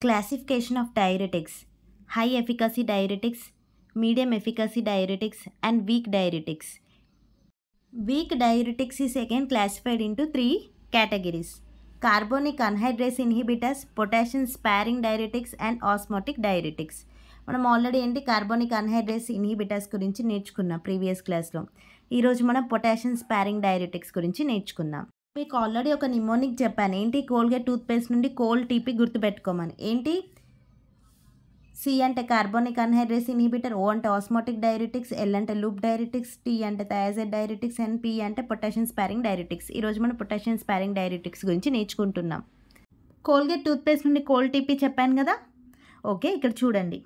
Classification of diuretics: high efficacy diuretics, medium efficacy diuretics, and weak diuretics. Weak diuretics is again classified into three categories: carbonic anhydrase inhibitors, potassium sparing diuretics, and osmotic diuretics. మనం already carbonic anhydrase inhibitors గురించి నేర్చుకున్నాం previous క్లాస్లో. ఈరోజు మనం potassium sparring diuretics గురించి నేర్చుకుందాం. మీకు already ఒక నిమోనిక్ చెప్పాను, కోల్గేట్ టూత్పేస్ట్ నుండి కోల్ టీపీ గుర్తుపెట్టుకోమని. సి అంటే కార్బోనిక్ అన్హైడ్రేస్ ఇన్హిబిటర్, ఓ అంటే ఆస్మోటిక్ డైరెటిక్స్, ఎల్ అంటే లూప్ డైరెటిక్స్, టీ అంటే థయాజైడ్ డైరెటిక్స్, అండ్ పి అంటే పొటాషియం స్పారింగ్ డైరెటిక్స్. ఈరోజు మనం పొటాషియం స్పారింగ్ డైరెటిక్స్ గురించి నేర్చుకుంటున్నాం. కోల్గేట్ టూత్పేస్ట్ నుండి కోల్ టీపీ చెప్పాను కదా. ఓకే, ఇక్కడ చూడండి.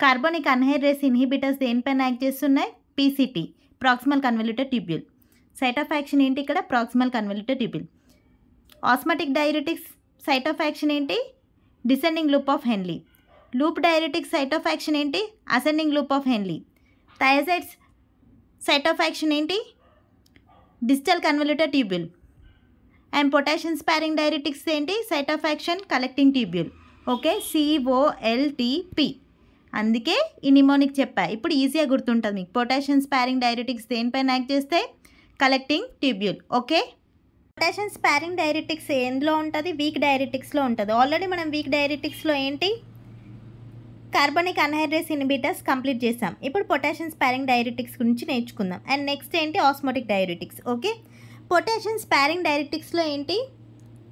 కార్బోనిక్ అన్హైడ్రేస్ ఇన్హిబిటర్స్ దేనిపైన యాక్ట్ చేస్తున్నాయి? PCT, proximal convoluted tubule. Site of action ఏంటి ఇక్కడ? Proximal convoluted tubule. Osmotic diuretics site of action ఏంటి? Descending loop of Henle. Loop diuretics site of action ఏంటి? Ascending loop of Henle. Thiazides site of action ఏంటి? Distal convoluted tubule. And potassium sparring diuretics ఏంటి? Site of action collecting tubule. Okay, COLTP. అందుకే ఈ mnemonic చెప్పా. ఇప్పుడు ఈజీగా గుర్తుంటుంది మీకు. పొటాషియం స్పారింగ్ డైరెటిక్స్ దేనిపైన యాక్ట్ చేస్తే? Collecting tubule. Okay, potassium sparring diuretics ఎందులో ఉంటుంది? వీక్ డైరెటిక్స్లో ఉంటుంది. ఆల్రెడీ మనం వీక్ డైరెటిక్స్లో కార్బోనిక్ అన్హైడ్రేస్ ఇన్హిబిటర్స్ కంప్లీట్ చేసాం. ఇప్పుడు పొటాషియం స్పారింగ్ డైరెటిక్స్ గురించి నేర్చుకుందాం. And next osmotic diuretics. Okay, potassium sparing డైరెటిక్స్లో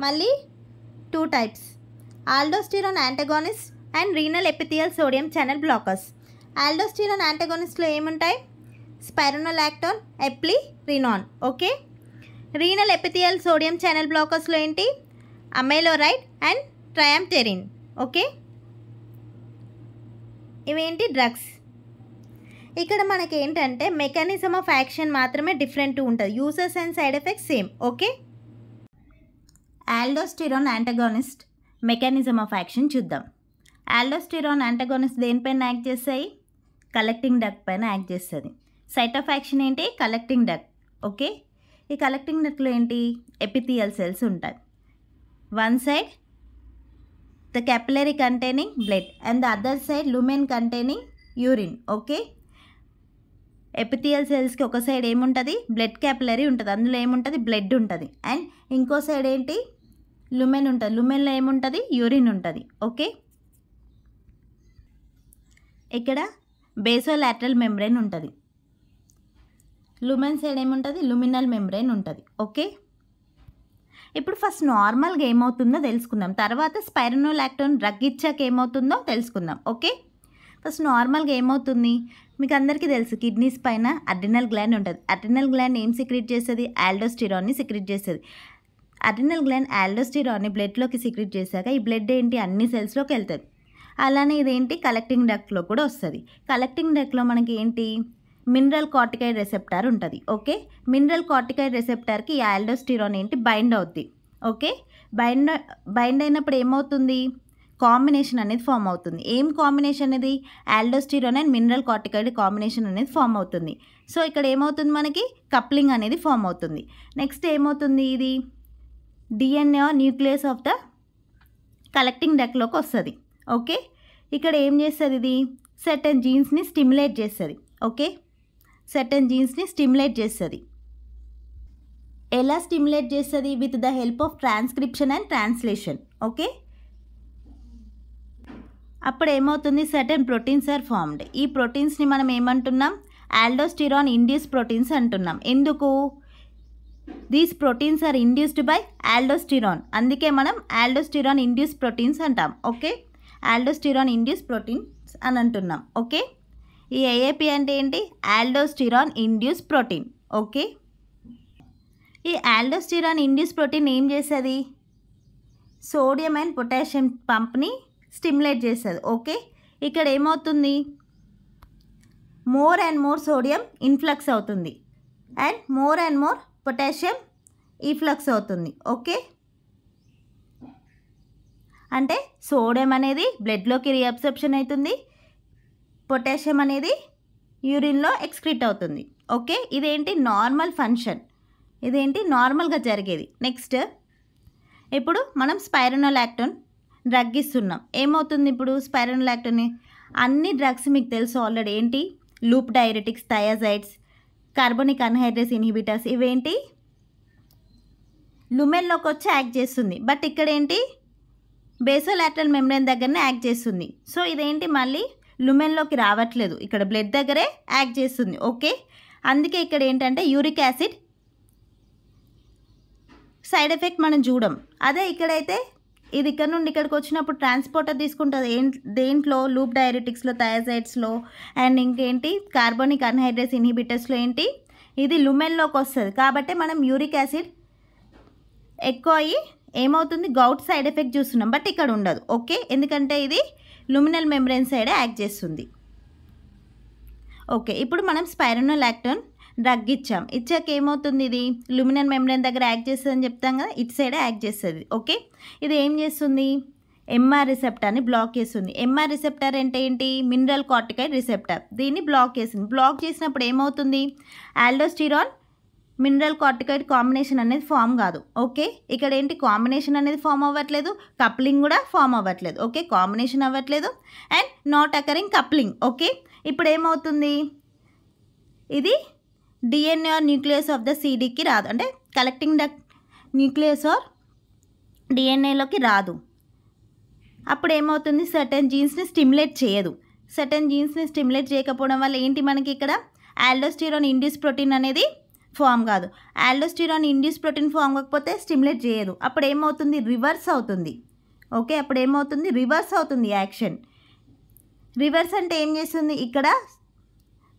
మళ్ళీ 2 types: aldosterone antagonist and renal epithelial sodium channel blockers. Aldosterone యాంటగోనిస్ట్లో ఏముంటాయి? Spironolactone, eplerenone. Okay, renal epithelial sodium channel బ్లాకర్స్లో అమైలోరైడ్ అండ్ ట్రయాంటెరిన్. ఓకే, ఇవేంటి? డ్రగ్స్. ఇక్కడ మనకి మెకానిజం ఆఫ్ యాక్షన్ మాత్రమే different ఉంటుంది. Uses and side effects same. Okay, aldosterone antagonist mechanism of action చూద్దాం. Aldosterone antagonist దేనిపైన యాక్ట్ చేస్తాయి? కలెక్టింగ్ డక్ట్ పైన యాక్ట్ చేస్తుంది. సైట్ ఆఫ్ యాక్షన్ ఏంటి? Collecting duct. ఓకే, ఈ కలెక్టింగ్ డక్ట్లో ఎపిథియల్ సెల్స్ ఉంటాయి. One side the capillary containing blood and the other side lumen containing urine. Okay, epithelial సెల్స్కి ఒక సైడ్ ఏముంటుంది? బ్లడ్ క్యాపిలరీ ఉంటుంది, అందులో ఏముంటుంది? బ్లడ్ ఉంటుంది. అండ్ ఇంకో సైడ్ లుమెన్ ఉంటుంది, లుమెన్లో ఏముంటుంది? యూరిన్ ఉంటుంది. ఓకే, ఇక్కడ బేసోలాటరల్ మెంబ్రెయిన్ ఉంటుంది, లుమెన్ సైడ్ ఏముంటుంది? లుమినల్ మెంబ్రెయిన్ ఉంటుంది. ఓకే, ఇప్పుడు ఫస్ట్ నార్మల్గా ఏమవుతుందో తెలుసుకుందాం, తర్వాత స్పైరోనోలాక్టోన్ డ్రగ్ ఇచ్చాక ఏమవుతుందో తెలుసుకుందాం. ఓకే, ఫస్ట్ నార్మల్గా ఏమవుతుంది? మీకు అందరికీ తెలుసు, కిడ్నీస్ పైన అడ్రినల్ గ్లాండ్ ఉంటుంది. అడ్రినల్ గ్లాండ్ ఏం సిక్రెట్ చేస్తుంది? ఆల్డోస్టిరాన్ని సిక్రెట్ చేస్తుంది. అడ్రినల్ గ్లాండ్ ఆల్డోస్టిరాన్ని బ్లడ్లోకి సిక్రెట్ చేశాక ఈ బ్లడ్ అన్ని సెల్స్లోకి వెళ్తుంది. అలానే కలెక్టింగ్ డక్ట్లో కూడా వస్తుంది. కలెక్టింగ్ డక్ట్లో మనకి మినరల్ కార్టికాయిడ్ రెసెప్టార్ ఉంటుంది. ఓకే, మినరల్ కార్టికాయిడ్ రెసెప్టార్కి ఈ ఆల్డోస్టిరాన్ బైండ్ అవుద్ది. ఓకే, బైండ్ అయినప్పుడు ఏమవుతుంది? కాంబినేషన్ అనేది ఫామ్ అవుతుంది. ఏం కాంబినేషన్ అనేది? Aldosterone and mineral corticoid combination అనేది ఫామ్ అవుతుంది. సో ఇక్కడ ఏమవుతుంది? మనకి కప్లింగ్ అనేది ఫామ్ అవుతుంది. నెక్స్ట్ ఏమవుతుంది? ఇది DNA nucleus of the collecting డక్లోకి వస్తుంది. ఓకే, ఇక్కడ ఏం చేస్తుంది? ఇది సర్టెన్ జీన్స్ని స్టిమ్యులేట్ చేస్తుంది. ఓకే, సర్టెన్ జీన్స్ని స్టిమ్యులేట్ చేస్తుంది. ఎలా స్టిమ్యులేట్ చేస్తుంది? With the help of transcription and translation. Okay, అప్పుడు ఏమవుతుంది? Certain proteins are formed. ఈ ప్రోటీన్స్ని మనం ఏమంటున్నాం? ఆల్డోస్టిరాన్ ఇండ్యూస్ ప్రోటీన్స్ అంటున్నాం. ఎందుకు? These proteins are induced by aldosterone, అందుకే మనం ఆల్డోస్టిరాన్ ఇండ్యూస్ ప్రోటీన్స్ అంటాం. ఓకే, ఆల్డోస్టిరాన్ ఇండ్యూస్ ప్రోటీన్స్ అని అంటున్నాం. ఓకే, ఈ ఏఏపి అంటే ఏంటి? Aldosterone induce protein. ఓకే, ఈ ఆల్డోస్టిరాన్ ఇండ్యూస్ ప్రోటీన్ ఏం చేస్తుంది? సోడియం అండ్ పొటాషియం పంప్ని స్టిమ్యులేట్ చేస్తుంది. ఓకే, ఇక్కడ ఏమవుతుంది? More and more sodium influx అవుతుంది అండ్ మోర్ పొటాషియం ఈఫ్లక్స్ అవుతుంది. ఓకే, అంటే సోడియం అనేది బ్లడ్లోకి రీఅబ్సర్ప్షన్ అవుతుంది, పొటాషియం అనేది యూరిన్లో ఎక్స్క్రీట్ అవుతుంది. ఓకే, ఇదేంటి? నార్మల్ ఫంక్షన్, ఇదేంటి? నార్మల్గా జరిగేది. నెక్స్ట్ ఇప్పుడు మనం స్పైరోనోలాక్టోన్ డ్రగ్ ఇస్తున్నాం. ఏమవుతుంది ఇప్పుడు స్పైరోనాలాక్టోన్ అన్ని డ్రగ్స్ మీకు తెలుసు ఆల్రెడీ. ఏంటి? Loop diuretics, thiazides, carbonic anhydrase inhibitors, ఇవేంటి లుమెన్లోకి వచ్చి యాక్ట్ చేస్తుంది. బట్ ఇక్కడ ఏంటి బేసోలాటరల్ మెంబ్రేన్ దగ్గరనే యాక్ట్ చేస్తుంది. సో ఇదేంటి మళ్ళీ లుమెన్లోకి రావట్లేదు, ఇక్కడ బ్లడ్ దగ్గరే యాక్ట్ చేస్తుంది. ఓకే, అందుకే ఇక్కడ ఏంటంటే యూరిక్ యాసిడ్ సైడ్ ఎఫెక్ట్ మనం చూడం. అదే ఇక్కడైతే ఇది ఇక్కడ నుండి ఇక్కడికి వచ్చినప్పుడు ట్రాన్స్పోర్టర్ తీసుకుంటుంది. దేంట్లో? లూప్ డైరెటిక్స్లో, థయాజైడ్స్లో, అండ్ ఇంకేంటి కార్బోనిక్ అన్హైడ్రేస్ ఇన్హిబిటర్స్లో ఏంటి ఇది లుమెన్లోకి వస్తుంది. కాబట్టి మనం యూరిక్ యాసిడ్ ఎక్కువ అయ్యి ఏమవుతుంది గౌట్ సైడ్ ఎఫెక్ట్ చూస్తున్నాం. బట్ ఇక్కడ ఉండదు. ఓకే, ఎందుకంటే ఇది లుమినల్ మెంబ్రేన్ సైడే యాక్ట్ చేస్తుంది. ఓకే, ఇప్పుడు మనం స్పైరోనాలాక్టోన్ డ్రగ్ ఇచ్చాక ఏమవుతుంది? ఇది లుమినల్ మెంబ్రేన్ దగ్గర యాక్ట్ చేస్తుంది అని చెప్తాం కదా, ఇటు సైడే యాక్ట్ చేస్తుంది. ఓకే, ఇది ఏం చేస్తుంది? ఎంఆర్ రిసెప్టర్ని బ్లాక్ చేస్తుంది. ఎంఆర్ రిసెప్టర్ అంటే ఏంటి? Mineral corticoid receptor. దీన్ని బ్లాక్ చేసింది. బ్లాక్ చేసినప్పుడు ఏమవుతుంది? ఆల్డోస్టిరాన్ మినరల్ కార్టికాయిడ్ కాంబినేషన్ అనేది ఫామ్ కాదు. ఓకే, ఇక్కడ ఏంటి కాంబినేషన్ అనేది ఫామ్ అవ్వట్లేదు, కప్లింగ్ కూడా ఫామ్ అవ్వట్లేదు. ఓకే, కాంబినేషన్ అవ్వట్లేదు and not occurring coupling. Okay, ఇప్పుడు ఏమవుతుంది? ఇది DNA are nucleus of the సీడీకి రాదు, అంటే కలెక్టింగ్ ద న్యూక్లియస్ ఆర్ డిఎన్ఏలోకి రాదు. అప్పుడు ఏమవుతుంది? సర్టెన్ జీన్స్ని స్టిమ్యులేట్ చేయదు. సర్టెన్ జీన్స్ని స్టిమ్యులేట్ చేయకపోవడం వల్ల ఏంటి మనకి ఇక్కడ ఆల్డోస్టిరాన్ ఇండ్యూస్ ప్రోటీన్ అనేది ఫామ్ కాదు. ఆల్డోస్టిరాన్ ఇండ్యూస్ ప్రోటీన్ ఫామ్ కాకపోతే స్టిమ్యులేట్ చేయదు. అప్పుడు ఏమవుతుంది? రివర్స్ అవుతుంది. ఓకే, అప్పుడు ఏమవుతుంది? రివర్స్ అవుతుంది యాక్షన్. రివర్స్ అంటే ఏం చేస్తుంది? ఇక్కడ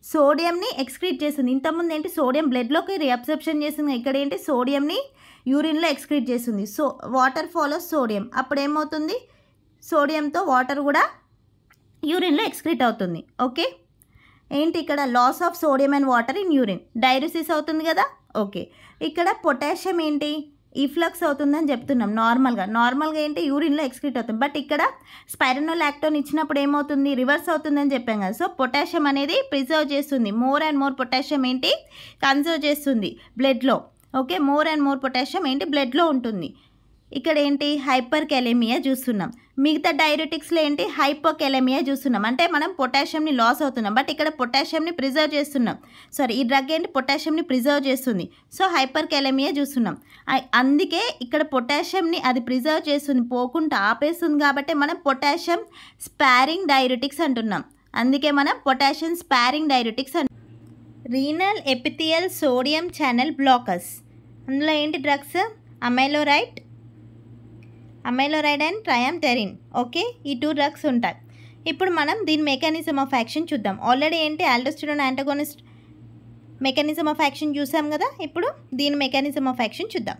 సోడియంని ఎక్స్క్రీట్ చేస్తుంది. ఇంతకుముందు ఏంటి సోడియం బ్లడ్లోకి రీఅబ్సర్ప్షన్ చేస్తుంది, ఇక్కడ ఏంటి సోడియంని యూరిన్లో ఎక్స్క్రీట్ చేస్తుంది. So water follows sodium. అప్పుడు ఏమవుతుంది? సోడియంతో వాటర్ కూడా యూరిన్లో ఎక్స్క్రీట్ అవుతుంది. ఓకే, ఏంటి ఇక్కడ loss of sodium and water in urine, diuresis అవుతుంది కదా. ఓకే, ఇక్కడ పొటాషియం ఏంటి ఈఫ్లక్స్ అవుతుందని చెప్తున్నాం. నార్మల్గా ఏంటి యూరిన్లో ఎక్స్క్రీట్ అవుతుంది. బట్ ఇక్కడ స్పైరోనాలాక్టోన్ ఇచ్చినప్పుడు ఏమవుతుంది? రివర్స్ అవుతుందని చెప్పాం కదా. సో పొటాషియం అనేది ప్రిజర్వ్ చేస్తుంది. మోర్ అండ్ మోర్ పొటాషియం ఏంటి కన్సర్వ్ చేస్తుంది బ్లడ్లో. Okay, more and more potassium ఏంటి బ్లడ్లో ఉంటుంది. ఇక్కడ ఏంటి హైపర్ కెలెమియా చూస్తున్నాం. మిగతా డైరెటిక్స్లో ఏంటి హైపోకెలెమియా చూస్తున్నాం, అంటే మనం పొటాషియంని లాస్ అవుతున్నాం. బట్ ఇక్కడ పొటాషియంని ప్రిజర్వ్ చేస్తున్నాం. సారీ, ఈ డ్రగ్ ఏంటి పొటాషియంని ప్రిజర్వ్ చేస్తుంది. సో హైపర్ కెలెమియా చూస్తున్నాం. అందుకే ఇక్కడ పొటాషియంని అది ప్రిజర్వ్ చేస్తుంది, పోకుండా ఆపేస్తుంది. కాబట్టి మనం పొటాషియం స్పారింగ్ డైరెటిక్స్ అంటున్నాం. అందుకే మనం potassium sparring diuretics renal epithelial sodium channel blockers. అందులో ఏంటి drugs? Amiloride and triamterene. Okay, ఈ 2 డ్రగ్స్ ఉంటాయి. ఇప్పుడు మనం దీని మెకానిజం ఆఫ్ యాక్షన్ చూద్దాం. ఆల్రెడీ ఏంటి aldosterone antagonist mechanism of action చూసాం కదా. ఇప్పుడు దీని మెకానిజం ఆఫ్ యాక్షన్ చూద్దాం.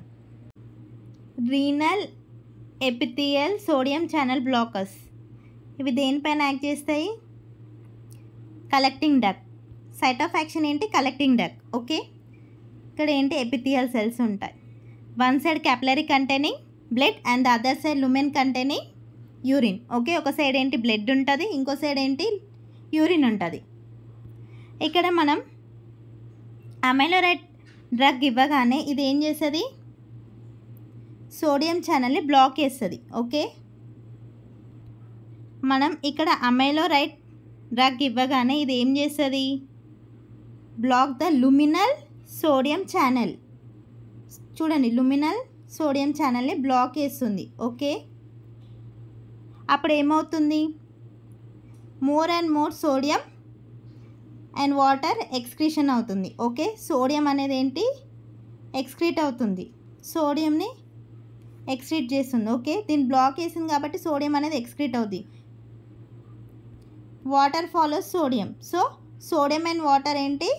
Renal epithelial sodium channel blockers ఇవి దేనిపైన యాక్ట్ చేస్తాయి? Collecting duct. Site of action ఏంటి? Collecting duct. ఓకే, ఇక్కడ ఏంటి ఎపిథియల్ సెల్స్ ఉంటాయి. One side capillary containing blood and the other side lumen containing urine. Okay, ఒక side ఏంటి బ్లడ్ ఉంటుంది, ఇంకో సైడ్ ఏంటి యూరిన్ ఉంటుంది. ఇక్కడ మనం అమైలోరైడ్ డ్రగ్ ఇవ్వగానే ఇది ఏం చేస్తుంది? సోడియం ఛానల్ని బ్లాక్ చేస్తుంది. ఓకే, మనం ఇక్కడ అమైలోరైడ్ డ్రగ్ ఇవ్వగానే ఇది ఏం చేస్తుంది? Block the luminal sodium channel. చూడండి, లుమినల్ సోడియం ఛానల్ని బ్లాక్ చేస్తుంది. ఓకే, అప్పుడు ఏమవుతుంది? More and more sodium and water excretion అవుతుంది. ఓకే, సోడియం అనేది ఏంటి ఎక్స్క్రీట్ అవుతుంది, సోడియంని ఎక్స్క్రీట్ చేస్తుంది. ఓకే, దీన్ని బ్లాక్ చేసింది కాబట్టి సోడియం అనేది ఎక్స్క్రీట్ అవుతుంది. Water follows sodium. So sodium and water ఏంటి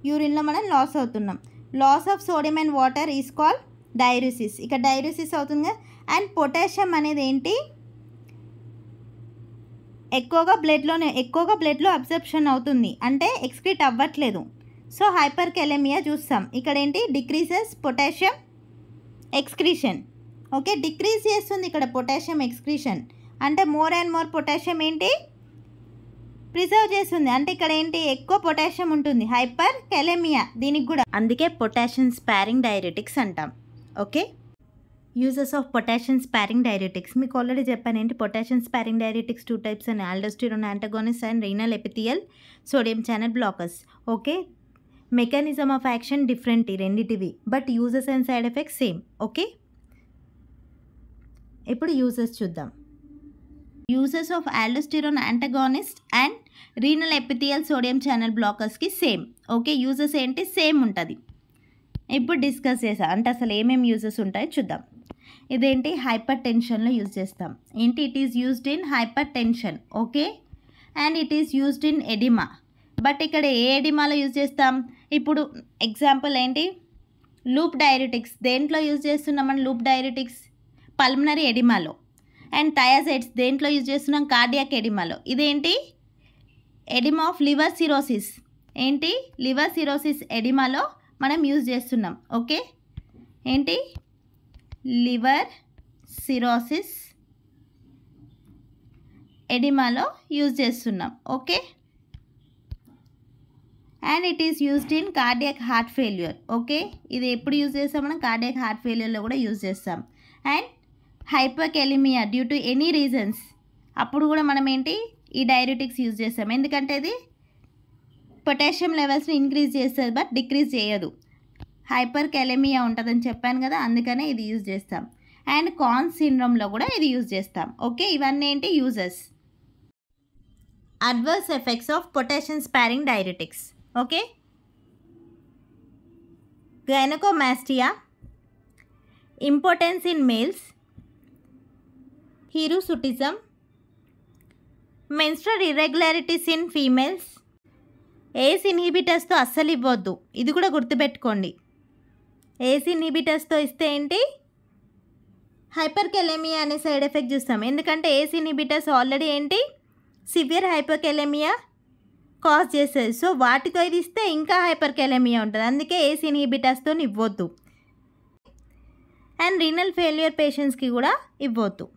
యూరిన్లో మనం లాస్ అవుతున్నాం. Loss of sodium and water is called diuresis. ఇక్కడ డైయూరిసిస్ అవుతుంది. అండ్ పొటాషియం అనేది ఏంటి ఎక్కువగా బ్లడ్లో అబ్జర్ప్షన్ అవుతుంది, అంటే ఎక్స్క్రీట్ అవ్వట్లేదు. సో హైపర్ కెలెమియా చూస్తాం. ఇక్కడ ఏంటి decreases potassium excretion. Okay, decrease చేస్తుంది ఇక్కడ పొటాషియం ఎక్స్క్రీషన్, అంటే మోర్ అండ్ మోర్ పొటాషియం ఏంటి ప్రిజర్వ్ చేస్తుంది, అంటే ఇక్కడ ఏంటి ఎక్కువ పొటాషియం ఉంటుంది. హైపర్ కెలెమియా దీనికి కూడా, అందుకే పొటాషియం స్పారింగ్ డైరెటిక్స్ అంటాం. Okay, uses of potassium sparring diuretics. మీకు ఆల్రెడీ చెప్పాను ఏంటి పొటాషియం స్పారింగ్ డైరెటిక్స్ 2 టైప్స్ అని, aldosterone antagonist and renal epithelial sodium channel blockers. Okay, mechanism of action different ఈ రెండిటివి, but uses and side effects same. Okay, ఇప్పుడు uses చూద్దాం. Uses of aldosterone antagonist and renal epithelial sodium channel బ్లాకర్స్కి same. Okay, uses ఏంటి same ఉంటుంది. ఇప్పుడు discuss చేసాం అంటే అసలు ఏమేమి యూజెస్ ఉంటాయో చూద్దాం. ఇదేంటి హైపర్ టెన్షన్లో యూజ్ చేస్తాం. ఏంటి it is used in hyper tension. Okay, and it is used in oedema. But ఇక్కడ ఏ ఎడిమాలో యూజ్ చేస్తాం? ఇప్పుడు ఎగ్జాంపుల్ ఏంటి, లూప్ డైరెటిక్స్ దేంట్లో యూజ్ చేస్తున్నామని, loop diuretics pulmonary ఎడిమాలో. And thiazides దేంట్లో యూజ్ చేస్తున్నాం? కార్డియాక్ ఎడిమాలో. ఇదేంటి ఎడిమా ఆఫ్ లివర్ సిరోసిస్. ఏంటి లివర్ సిరోసిస్ ఎడిమాలో మనం యూజ్ చేస్తున్నాం. ఓకే, ఏంటి లివర్ సిరోసిస్ ఎడిమాలో యూజ్ చేస్తున్నాం. Okay, and it is used in cardiac heart failure. Okay, ఇది ఎప్పుడు యూజ్ చేస్తాం మనం? కార్డియాక్ హార్ట్ ఫెయిల్యూర్లో కూడా యూజ్ చేస్తాం. And hyperkalaemia due to any reasons, అప్పుడు కూడా మనం ఏంటి ఈ డైరెటిక్స్ యూజ్ చేస్తాం. ఎందుకంటే ఇది పొటాషియం లెవెల్స్ని ఇంక్రీజ్ చేస్తుంది బట్ డిక్రీజ్ చేయదు. హైపర్కెలెమియా ఉంటుందని చెప్పాను కదా, అందుకనే ఇది యూజ్ చేస్తాం. అండ్ కాన్స్ సిండ్రోమ్లో కూడా ఇది యూజ్ చేస్తాం. ఓకే, ఇవన్నీ ఏంటి uses. Adverse effects of potassium sparring diuretics. Okay, gynaecomastia, importance in males, hirsutism, menstrual irregularities in females. ACE ఇన్హిబిటర్స్తో అస్సలు ఇవ్వద్దు, ఇది కూడా గుర్తుపెట్టుకోండి. ఏస్ ఇన్హిబిటర్స్తో ఇస్తే ఏంటి హైపర్కెలెమియా అనే సైడ్ ఎఫెక్ట్ చూస్తాం. ఎందుకంటే ఏస్ ఇన్హిబిటర్స్ ఆల్రెడీ ఏంటి సివియర్ హైపర్కెలెమియా కాజ్ చేస్తుంది. సో వాటితో ఇది ఇస్తే ఇంకా హైపర్కెలెమియా ఉంటుంది, అందుకే ఏస్ ఇన్హిబిటర్స్తో ఇవ్వద్దు. అండ్ రీనల్ ఫెయిల్యూర్ పేషెంట్స్కి కూడా ఇవ్వద్దు.